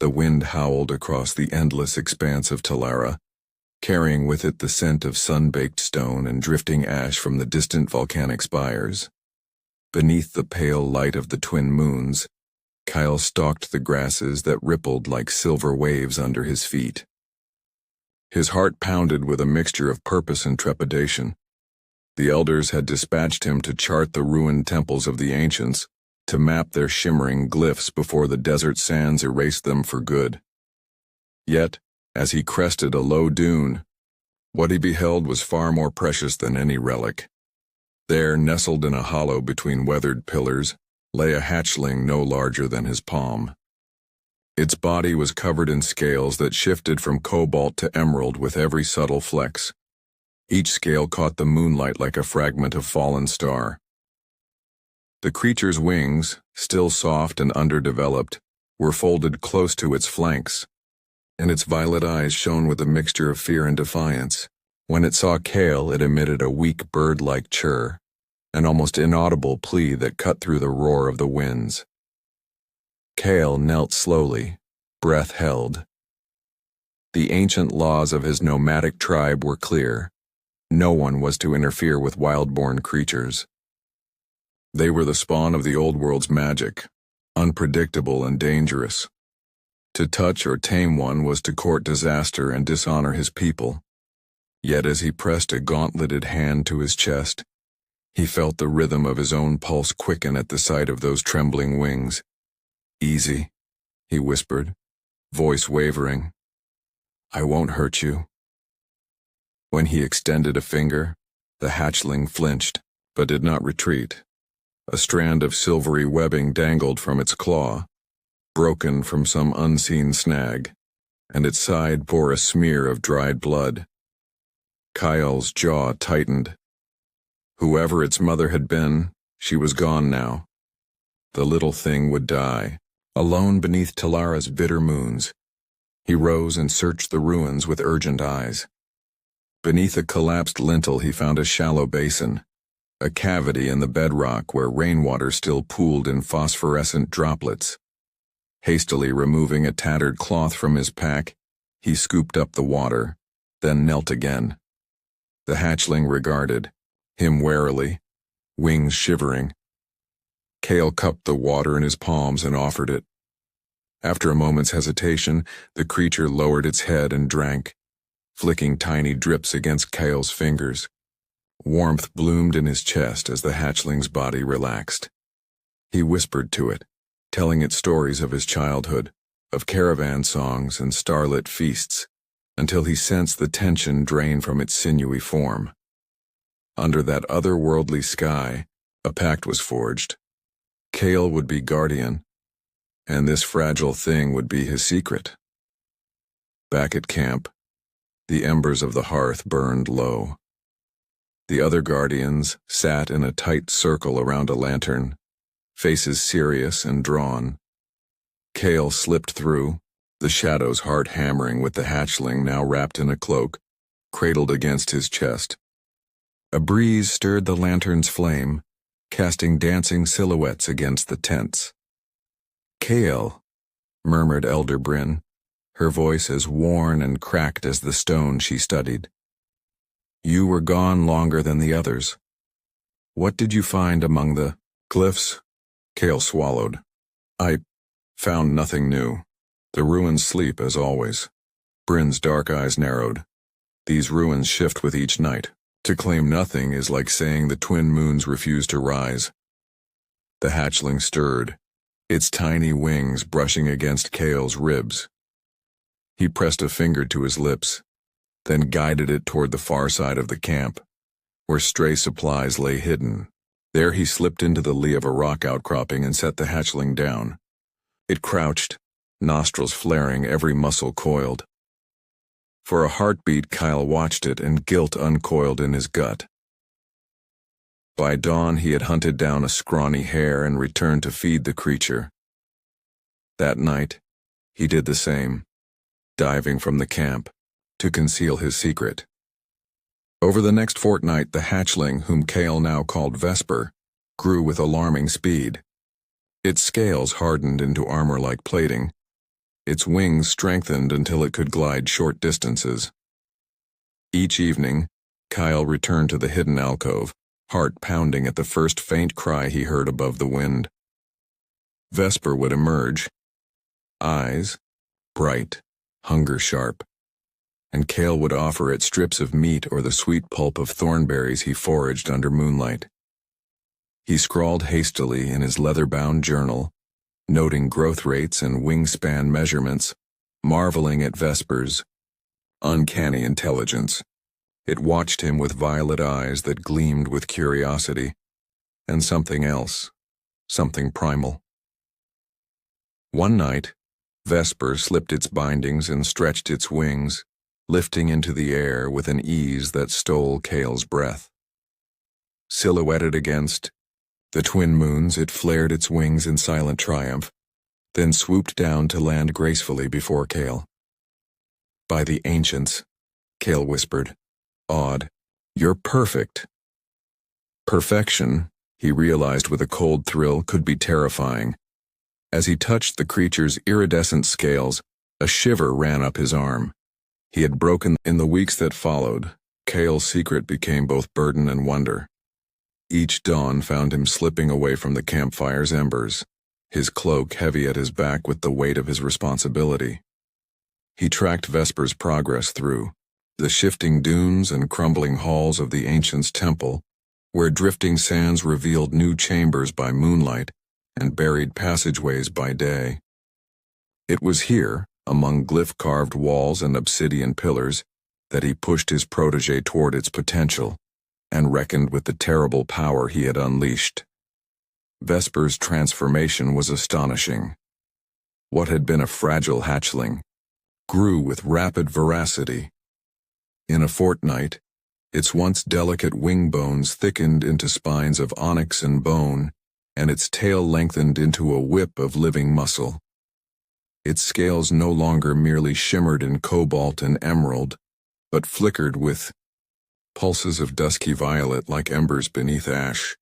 The wind howled across the endless expanse of Talara, carrying with it the scent of sun-baked stone and drifting ash from the distant volcanic spires. Beneath the pale light of the twin moons, Kyle stalked the grasses that rippled like silver waves under his feet. His heart pounded with a mixture of purpose and trepidation. The elders had dispatched him to chart the ruined temples of the ancients, to map their shimmering glyphs before the desert sands erased them for good. Yet, as he crested a low dune, what he beheld was far more precious than any relic. There, nestled in a hollow between weathered pillars, lay a hatchling no larger than his palm. Its body was covered in scales that shifted from cobalt to emerald with every subtle flex. Each scale caught the moonlight like a fragment of fallen star. The creature's wings, still soft and underdeveloped, were folded close to its flanks, and its violet eyes shone with a mixture of fear and defiance. When it saw Kale, it emitted a weak bird-like chirr, an almost inaudible plea that cut through the roar of the winds. Kale knelt slowly, breath held. The ancient laws of his nomadic tribe were clear. No one was to interfere with wild-born creatures. They were the spawn of the old world's magic, unpredictable and dangerous. To touch or tame one was to court disaster and dishonor his people. Yet as he pressed a gauntleted hand to his chest, he felt the rhythm of his own pulse quicken at the sight of those trembling wings. "Easy," he whispered, voice wavering. "I won't hurt you." When he extended a finger, the hatchling flinched, but did not retreat. A strand of silvery webbing dangled from its claw, broken from some unseen snag, and its side bore a smear of dried blood. Kyle's jaw tightened. Whoever its mother had been, she was gone now. The little thing would die, alone beneath Talara's bitter moons. He rose and searched the ruins with urgent eyes. Beneath a collapsed lintel he found a shallow basin, a cavity in the bedrock where rainwater still pooled in phosphorescent droplets. Hastily removing a tattered cloth from his pack, he scooped up the water, then knelt again. The hatchling regarded him warily, wings shivering. Kale cupped the water in his palms and offered it. After a moment's hesitation, the creature lowered its head and drank, flicking tiny drips against Kale's fingers. Warmth bloomed in his chest as the hatchling's body relaxed. He whispered to it, telling it stories of his childhood, of caravan songs and starlit feasts, until he sensed the tension drain from its sinewy form. Under that otherworldly sky, a pact was forged. Kale would be guardian, and this fragile thing would be his secret. Back at camp, the embers of the hearth burned low. The other guardians sat in a tight circle around a lantern, faces serious and drawn. Kale slipped through, the shadow's heart hammering with the hatchling now wrapped in a cloak, cradled against his chest. A breeze stirred the lantern's flame, casting dancing silhouettes against the tents. "Kale," murmured Elder Bryn, her voice as worn and cracked as the stone she studied. "You were gone longer than the others. What did you find among the glyphs?" Kale swallowed. "I found nothing new. The ruins sleep as always." Bryn's dark eyes narrowed. "These ruins shift with each night. To claim nothing is like saying the twin moons refuse to rise." The hatchling stirred, its tiny wings brushing against Kale's ribs. He pressed a finger to his lips, then guided it toward the far side of the camp, where stray supplies lay hidden. There he slipped into the lee of a rock outcropping and set the hatchling down. It crouched, nostrils flaring, every muscle coiled. For a heartbeat, Kyle watched it, and guilt uncoiled in his gut. By dawn, he had hunted down a scrawny hare and returned to feed the creature. That night, he did the same, diving from the camp to conceal his secret. Over the next fortnight, the hatchling, whom Kale now called Vesper, grew with alarming speed. Its scales hardened into armor-like plating, its wings strengthened until it could glide short distances. Each evening, Kyle returned to the hidden alcove, heart pounding at the first faint cry he heard above the wind. Vesper would emerge, eyes bright, hunger sharp, and Kale would offer it strips of meat or the sweet pulp of thornberries he foraged under moonlight. He scrawled hastily in his leather-bound journal, noting growth rates and wingspan measurements, marveling at Vesper's uncanny intelligence. It watched him with violet eyes that gleamed with curiosity, and something else, something primal. One night, Vesper slipped its bindings and stretched its wings, lifting into the air with an ease that stole Kale's breath. Silhouetted against the twin moons, it flared its wings in silent triumph, then swooped down to land gracefully before Kale. "By the ancients," Kale whispered, awed, "you're perfect." Perfection, he realized with a cold thrill, could be terrifying. As he touched the creature's iridescent scales, a shiver ran up his arm. He had broken. In the weeks that followed, Kale's secret became both burden and wonder. Each dawn found him slipping away from the campfire's embers, his cloak heavy at his back with the weight of his responsibility. He tracked Vesper's progress through the shifting dunes and crumbling halls of the ancient's temple, where drifting sands revealed new chambers by moonlight and buried passageways by day. It was here, among glyph-carved walls and obsidian pillars, that he pushed his protege toward its potential, and reckoned with the terrible power he had unleashed. Vesper's transformation was astonishing. What had been a fragile hatchling grew with rapid veracity. In a fortnight, its once delicate wing bones thickened into spines of onyx and bone, and its tail lengthened into a whip of living muscle. Its scales no longer merely shimmered in cobalt and emerald, but flickered with pulses of dusky violet like embers beneath ash.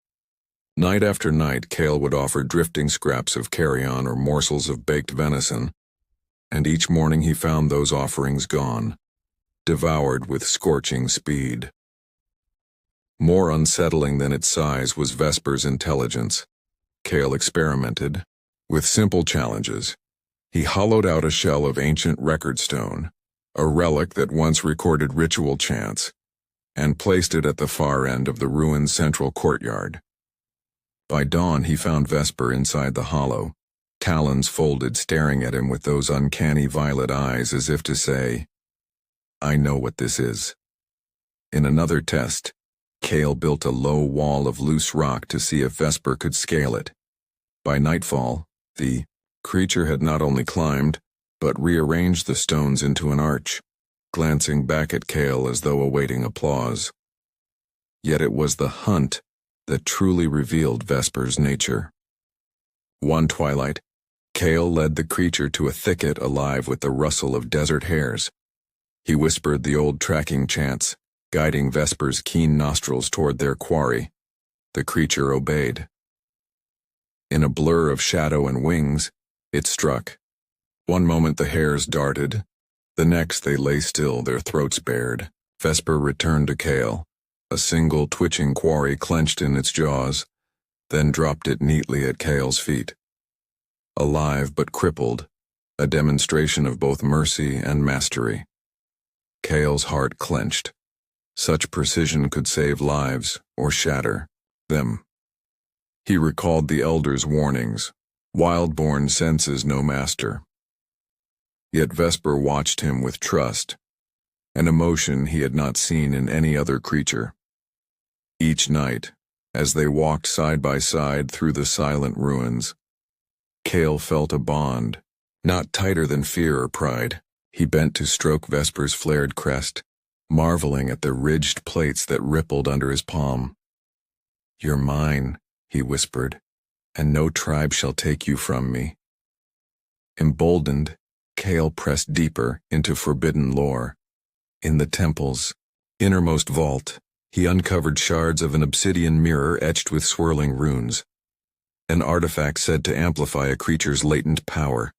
Night after night, Kale would offer drifting scraps of carrion or morsels of baked venison, and each morning he found those offerings gone, devoured with scorching speed. More unsettling than its size was Vesper's intelligence. Kale experimented with simple challenges. He hollowed out a shell of ancient record stone, a relic that once recorded ritual chants, and placed it at the far end of the ruined central courtyard. By dawn he found Vesper inside the hollow, talons folded, staring at him with those uncanny violet eyes as if to say, "I know what this is." In another test, Kale built a low wall of loose rock to see if Vesper could scale it. By nightfall, the creature had not only climbed, but rearranged the stones into an arch, glancing back at Kale as though awaiting applause. Yet it was the hunt that truly revealed Vesper's nature. One twilight, Kale led the creature to a thicket alive with the rustle of desert hares. He whispered the old tracking chants, guiding Vesper's keen nostrils toward their quarry. The creature obeyed. In a blur of shadow and wings, it struck. One moment the hares darted, the next they lay still, their throats bared. Vesper returned to Kale, a single twitching quarry clenched in its jaws, then dropped it neatly at Kale's feet. Alive but crippled, a demonstration of both mercy and mastery. Kale's heart clenched. Such precision could save lives or shatter them. He recalled the elders' warnings, wild-born senses no master. Yet Vesper watched him with trust, an emotion he had not seen in any other creature. Each night, as they walked side by side through the silent ruins, Kale felt a bond, not tighter than fear or pride. He bent to stroke Vesper's flared crest, marveling at the ridged plates that rippled under his palm. "You're mine," he whispered, "and no tribe shall take you from me." Emboldened, Kale pressed deeper into forbidden lore. In the temple's innermost vault, he uncovered shards of an obsidian mirror etched with swirling runes, an artifact said to amplify a creature's latent power.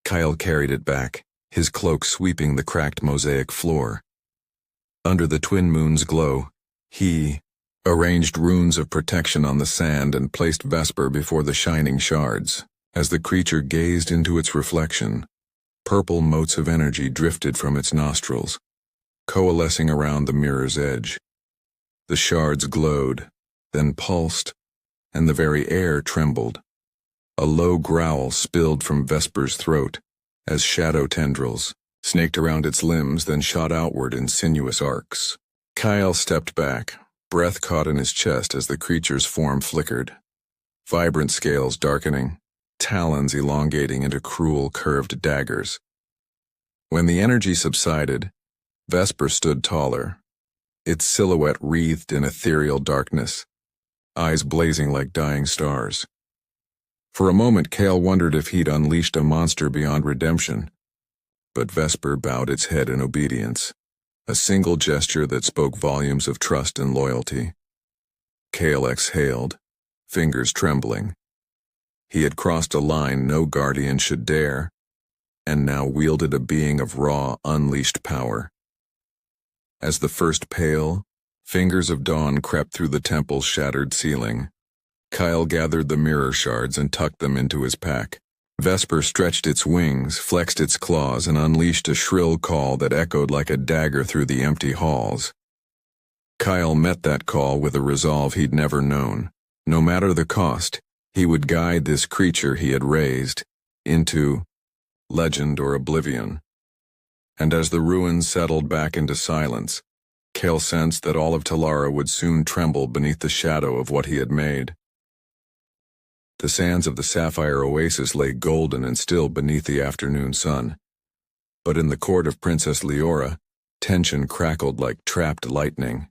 Kyle carried it back, his cloak sweeping the cracked mosaic floor. Under the twin moon's glow, he arranged runes of protection on the sand and placed Vesper before the shining shards. As the creature gazed into its reflection, purple motes of energy drifted from its nostrils, coalescing around the mirror's edge. The shards glowed, then pulsed, and the very air trembled. A low growl spilled from Vesper's throat as shadow tendrils snaked around its limbs, then shot outward in sinuous arcs. Kyle stepped back, breath caught in his chest as the creature's form flickered, vibrant scales darkening, talons elongating into cruel curved daggers. When the energy subsided, Vesper stood taller, its silhouette wreathed in ethereal darkness, eyes blazing like dying stars. For a moment, Kale wondered if he'd unleashed a monster beyond redemption, but Vesper bowed its head in obedience, a single gesture that spoke volumes of trust and loyalty. Kale exhaled, fingers trembling. He had crossed a line no guardian should dare, and now wielded a being of raw, unleashed power. As the first pale, fingers of dawn crept through the temple's shattered ceiling, Kyle gathered the mirror shards and tucked them into his pack. Vesper stretched its wings, flexed its claws, and unleashed a shrill call that echoed like a dagger through the empty halls. Kyle met that call with a resolve he'd never known. No matter the cost, he would guide this creature he had raised into legend or oblivion. And as the ruins settled back into silence, Kale sensed that all of Talara would soon tremble beneath the shadow of what he had made. The sands of the sapphire oasis lay golden and still beneath the afternoon sun. But in the court of Princess Leora, tension crackled like trapped lightning.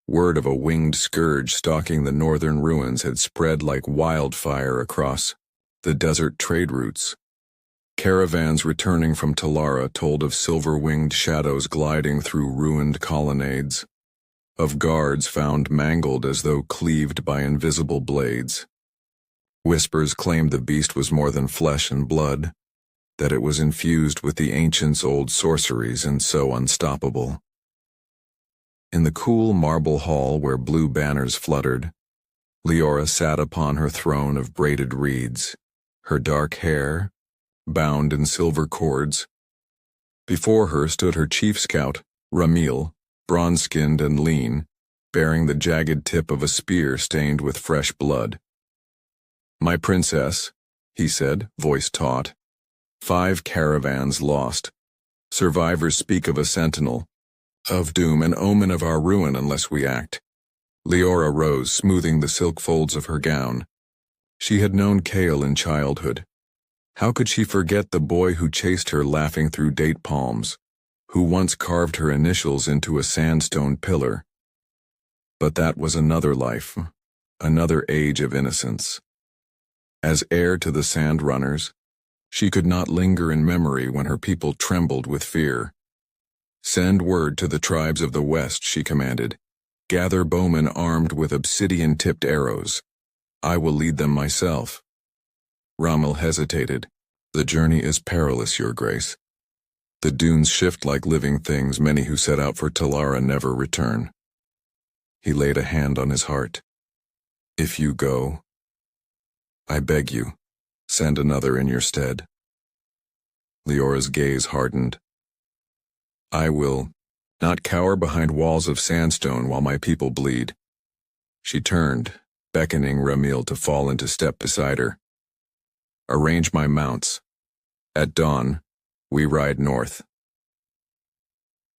Word of a winged scourge stalking the northern ruins had spread like wildfire across the desert trade routes. Caravans returning from Talara told of silver-winged shadows gliding through ruined colonnades, of guards found mangled as though cleaved by invisible blades. Whispers claimed the beast was more than flesh and blood, that it was infused with the ancients' old sorceries and so unstoppable. In the cool marble hall where blue banners fluttered, Leora sat upon her throne of braided reeds, her dark hair bound in silver cords. Before her stood her chief scout, Ramil, bronze-skinned and lean, bearing the jagged tip of a spear stained with fresh blood. "My princess," he said, voice taut. "5 caravans lost. Survivors speak of a sentinel, of doom, an omen of our ruin unless we act." Leora rose, smoothing the silk folds of her gown. She had known Kale in childhood. How could she forget the boy who chased her laughing through date palms, who once carved her initials into a sandstone pillar? But that was another life, another age of innocence. As heir to the Sand Runners, she could not linger in memory when her people trembled with fear. "Send word to the tribes of the West," she commanded. "Gather bowmen armed with obsidian-tipped arrows. I will lead them myself." Rommel hesitated. "The journey is perilous, Your Grace. The dunes shift like living things. Many who set out for Talara never return." He laid a hand on his heart. "If you go, I beg you, send another in your stead." Leora's gaze hardened. "I will not cower behind walls of sandstone while my people bleed." She turned, beckoning Ramil to fall into step beside her. "Arrange my mounts. At dawn, we ride north."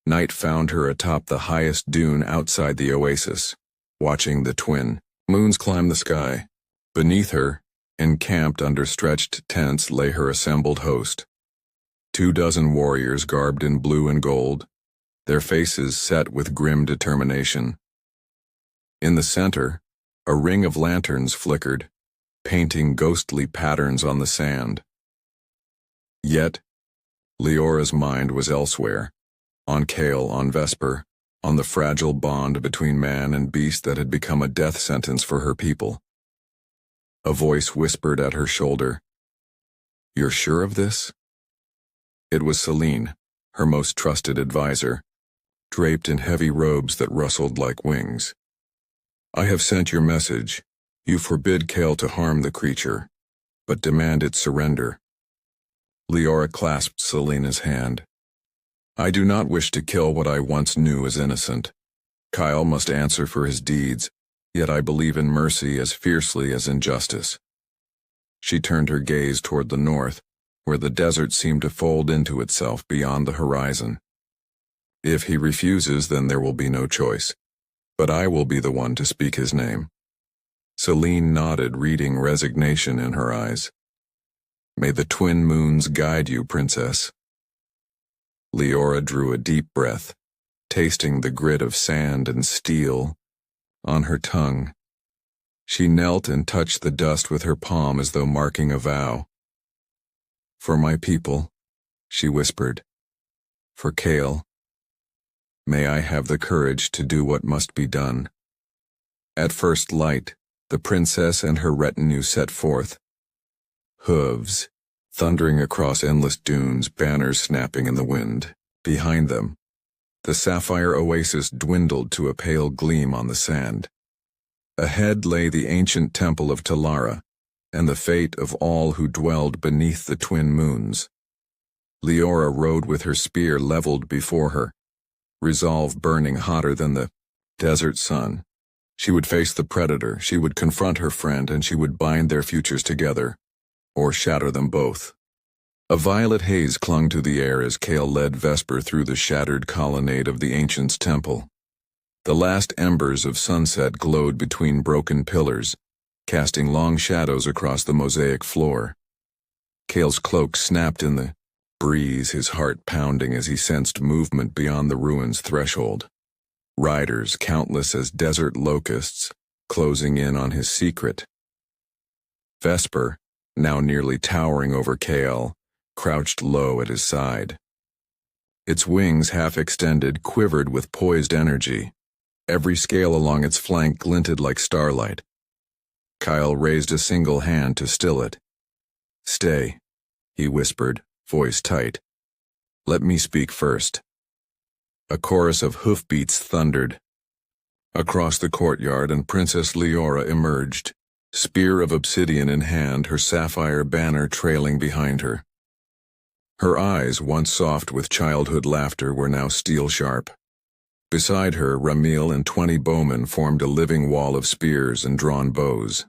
Night found her atop the highest dune outside the oasis, watching the twin moons climb the sky. Beneath her, encamped under stretched tents, lay her assembled host. 24 warriors garbed in blue and gold, their faces set with grim determination. In the center, a ring of lanterns flickered, painting ghostly patterns on the sand. Yet, Leora's mind was elsewhere, on Kale, on Vesper, on the fragile bond between man and beast that had become a death sentence for her people. A voice whispered at her shoulder, "You're sure of this?" It was Selene, her most trusted advisor, draped in heavy robes that rustled like wings. "I have sent your message. You forbid Kale to harm the creature, but demand its surrender." Leora clasped Selena's hand. "I do not wish to kill what I once knew as innocent. Kyle must answer for his deeds, yet I believe in mercy as fiercely as in justice." She turned her gaze toward the north, where the desert seemed to fold into itself beyond the horizon. "If he refuses, then there will be no choice. But I will be the one to speak his name." Selene nodded, reading resignation in her eyes. "May the twin moons guide you, princess." Leora drew a deep breath, tasting the grit of sand and steel on her tongue. She knelt and touched the dust with her palm as though marking a vow. "For my people," she whispered. "For Kale. May I have the courage to do what must be done." At first light, the princess and her retinue set forth. Hooves, thundering across endless dunes, banners snapping in the wind. Behind them, the sapphire oasis dwindled to a pale gleam on the sand. Ahead lay the ancient temple of Talara, and the fate of all who dwelled beneath the twin moons. Leora rode with her spear leveled before her, resolve burning hotter than the desert sun. She would face the predator, she would confront her friend, and she would bind their futures together, or shatter them both. A violet haze clung to the air as Kale led Vesper through the shattered colonnade of the ancient's temple. The last embers of sunset glowed between broken pillars, casting long shadows across the mosaic floor. Kale's cloak snapped in the breeze, his heart pounding as he sensed movement beyond the ruins' threshold. Riders, countless as desert locusts, closing in on his secret. Vesper, now nearly towering over Kale, crouched low at his side. Its wings, half extended, quivered with poised energy. Every scale along its flank glinted like starlight. Kyle raised a single hand to still it. "Stay," he whispered, voice tight. "Let me speak first." A chorus of hoofbeats thundered. Across the courtyard, and Princess Leora emerged, spear of obsidian in hand, her sapphire banner trailing behind her. Her eyes, once soft with childhood laughter, were now steel-sharp. Beside her, Ramil and 20 bowmen formed a living wall of spears and drawn bows.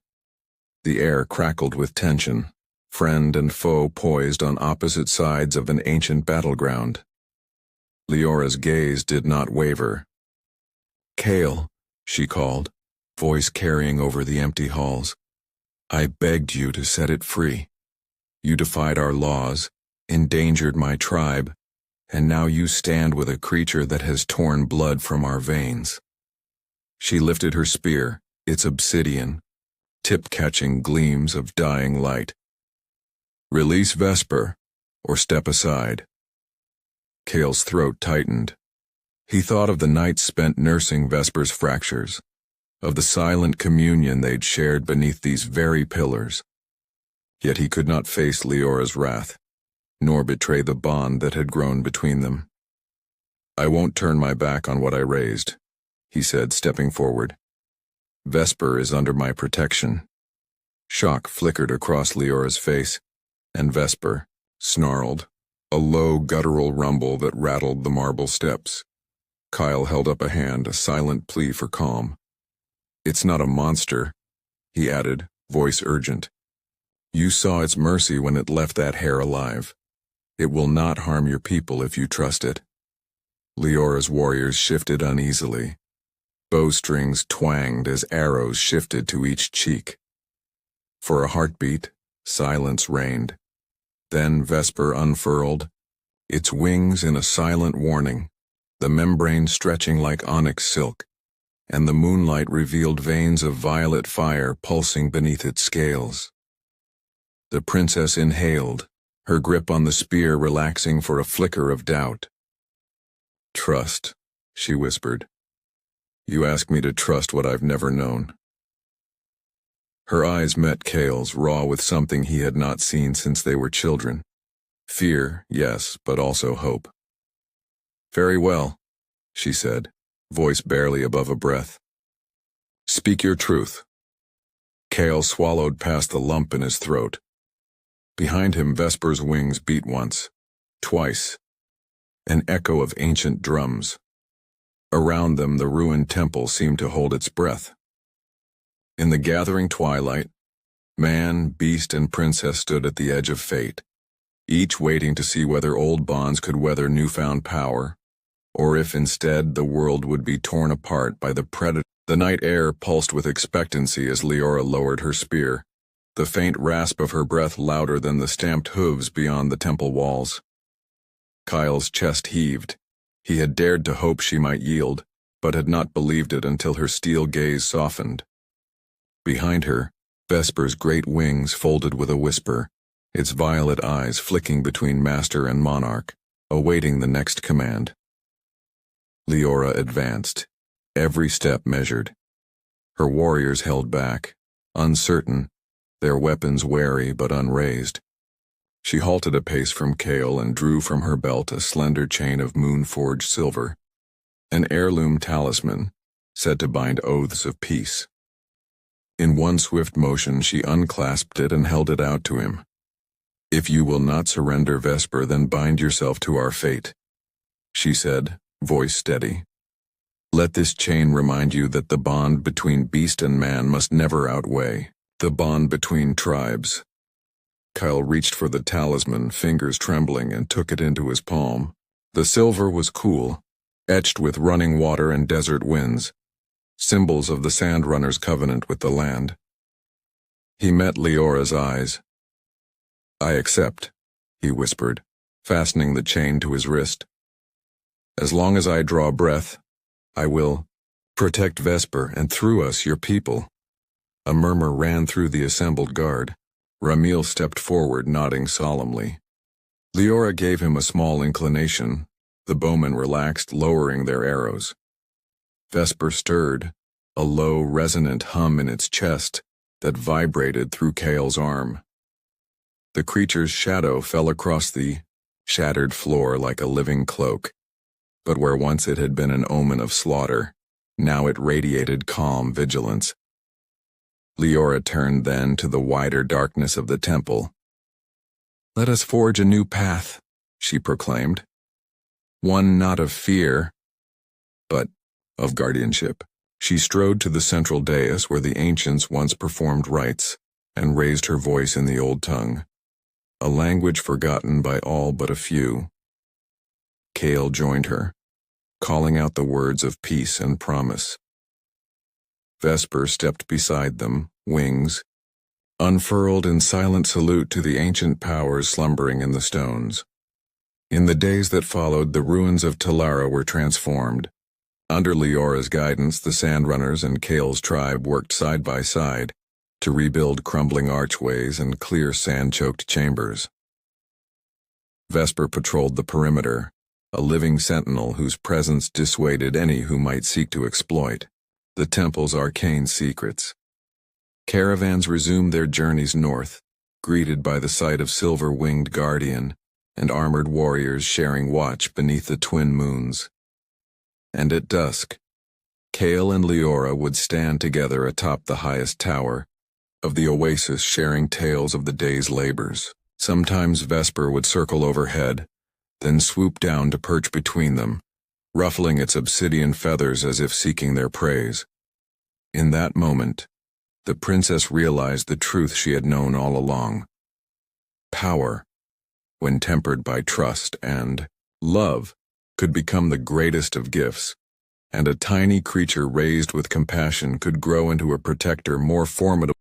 The air crackled with tension, friend and foe poised on opposite sides of an ancient battleground. Leora's gaze did not waver. "Kale," she called, voice carrying over the empty halls. "I begged you to set it free. You defied our laws, endangered my tribe, and now you stand with a creature that has torn blood from our veins." She lifted her spear, its obsidian, tip catching gleams of dying light. "Release Vesper, or step aside." Kale's throat tightened. He thought of the nights spent nursing Vesper's fractures, of the silent communion they'd shared beneath these very pillars. Yet he could not face Leora's wrath, nor betray the bond that had grown between them. "I won't turn my back on what I raised," he said, stepping forward. "Vesper is under my protection." Shock flickered across Leora's face, and Vesper snarled, a low guttural rumble that rattled the marble steps. Kyle held up a hand, a silent plea for calm. "It's not a monster," he added, voice urgent. "You saw its mercy when it left that hare alive. It will not harm your people if you trust it." Leora's warriors shifted uneasily. Bowstrings twanged as arrows shifted to each cheek. For a heartbeat, silence reigned. Then Vesper unfurled, its wings in a silent warning, the membrane stretching like onyx silk, and the moonlight revealed veins of violet fire pulsing beneath its scales. The princess inhaled, her grip on the spear relaxing for a flicker of doubt. "Trust," she whispered. "You ask me to trust what I've never known." Her eyes met Kale's, raw with something he had not seen since they were children. Fear, yes, but also hope. Very well, she said, voice barely above a breath. Speak your truth. Kale swallowed past the lump in his throat. Behind him, Vesper's wings beat once, twice, an echo of ancient drums. Around them, the ruined temple seemed to hold its breath. In the gathering twilight, man, beast, and princess stood at the edge of fate, each waiting to see whether old bonds could weather newfound power, or if instead the world would be torn apart by the predator. The night air pulsed with expectancy as Leora lowered her spear, the faint rasp of her breath louder than the stamped hooves beyond the temple walls. Kyle's chest heaved. He had dared to hope she might yield, but had not believed it until her steel gaze softened. Behind her, Vesper's great wings folded with a whisper, its violet eyes flicking between master and monarch, awaiting the next command. Leora advanced, every step measured. Her warriors held back, uncertain, their weapons wary but unraised. She halted a pace from Kale and drew from her belt a slender chain of moon-forged silver, an heirloom talisman, said to bind oaths of peace. In one swift motion she unclasped it and held it out to him. If you will not surrender, Vesper, then bind yourself to our fate, she said, voice steady. Let this chain remind you that the bond between beast and man must never outweigh the bond between tribes. Kyle reached for the talisman, fingers trembling, and took it into his palm. The silver was cool, etched with running water and desert winds, symbols of the Sand Runner's covenant with the land. He met Leora's eyes. I accept, he whispered, fastening the chain to his wrist. As long as I draw breath, I will protect Vesper and through us your people. A murmur ran through the assembled guard. Ramil stepped forward, nodding solemnly. Leora gave him a small inclination. The bowmen relaxed, lowering their arrows. Vesper stirred, a low, resonant hum in its chest that vibrated through Kale's arm. The creature's shadow fell across the shattered floor like a living cloak, but where once it had been an omen of slaughter, now it radiated calm vigilance. Leora turned then to the wider darkness of the temple. Let us forge a new path, she proclaimed. One not of fear, but of guardianship. She strode to the central dais where the ancients once performed rites, and raised her voice in the old tongue, a language forgotten by all but a few. Kale joined her, calling out the words of peace and promise. Vesper stepped beside them, wings unfurled in silent salute to the ancient powers slumbering in the stones. In the days that followed, the ruins of Talara were transformed. Under Leora's guidance, the Sandrunners and Kale's tribe worked side by side to rebuild crumbling archways and clear sand-choked chambers. Vesper patrolled the perimeter, a living sentinel whose presence dissuaded any who might seek to exploit the temple's arcane secrets. Caravans resumed their journeys north, greeted by the sight of silver-winged guardian and armored warriors sharing watch beneath the twin moons. And at dusk, Kale and Leora would stand together atop the highest tower of the oasis, sharing tales of the day's labors. Sometimes Vesper would circle overhead, then swoop down to perch between them, ruffling its obsidian feathers as if seeking their praise. In that moment, the princess realized the truth she had known all along. Power, when tempered by trust and love, could become the greatest of gifts, and a tiny creature raised with compassion could grow into a protector more formidable